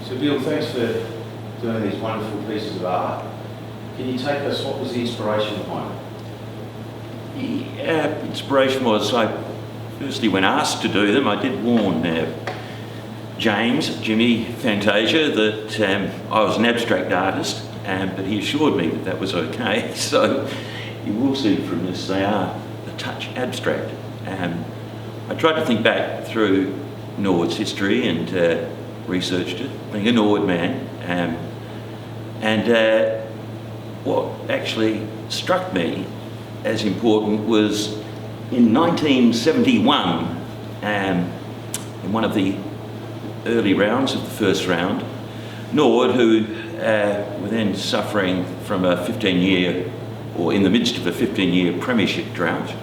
So Bill, thanks for doing these wonderful pieces of art. Can you take us, what was the inspiration behind it? The inspiration was, firstly when asked to do them, I did warn Jimmy Fantasia, that I was an abstract artist, but he assured me that that was okay. So you will see from this they are a touch abstract. I tried to think back through Norwood's history and researched it, being a Norwood man, and what actually struck me as important was in 1971, in one of the early rounds of the first round, Norwood, who were then suffering from a 15-year, or in the midst of a 15-year premiership drought,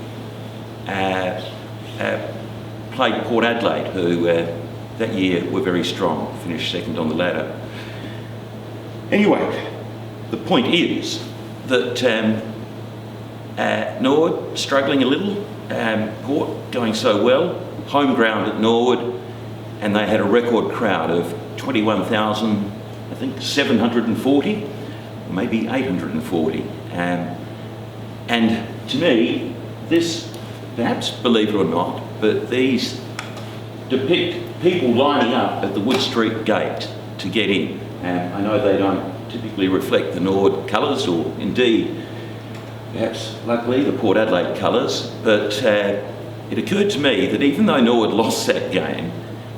played Port Adelaide, who that year were very strong, finished second on the ladder. Anyway, the point is that Norwood struggling a little, Port going so well, home ground at Norwood, and they had a record crowd of 21,000, I think 740, maybe 840. And to me, this, perhaps believe it or not, but these depict people lining up at the Wood Street gate to get in. I know they don't typically reflect the Norwood colours, or indeed, perhaps luckily, the Port Adelaide colours, but it occurred to me that even though Norwood lost that game,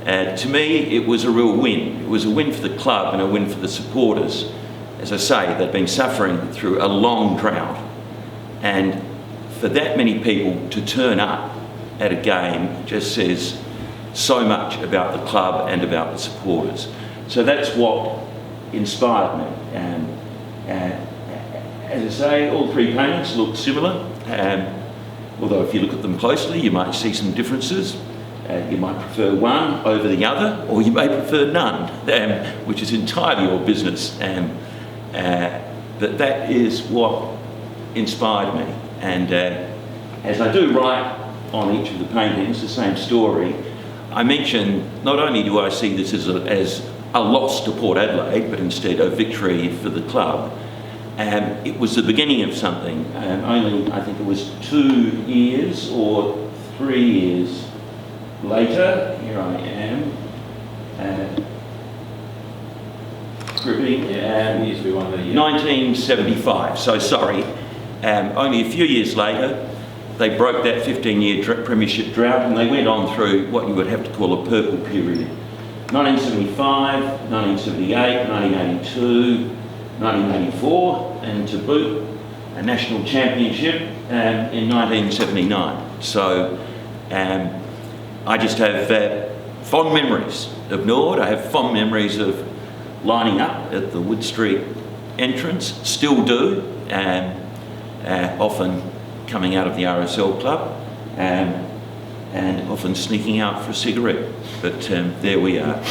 to me it was a real win. It was a win for the club and a win for the supporters. As I say, they've been suffering through a long drought, and for that many people to turn up at a game just says so much about the club and about the supporters. So that's what inspired me. As I say, all three paintings look similar, although if you look at them closely you might see some differences. You might prefer one over the other, or you may prefer none, which is entirely your business. But that is what inspired me. And as I do write on each of the paintings the same story, I mention not only do I see this as a loss to Port Adelaide, but instead a victory for the club. It was the beginning of something. Only, I think it was 2 years or 3 years later, here I am, gripping, 1975, so sorry, only a few years later, they broke that 15-year premiership drought and they went on through what you would have to call a purple period. 1975, 1978, 1982, 1984, and to boot, a national championship in 1979. So I just have fond memories of Norwood. I have fond memories of lining up at the Wood Street entrance, still do, often coming out of the RSL club, and often sneaking out for a cigarette. But there we are.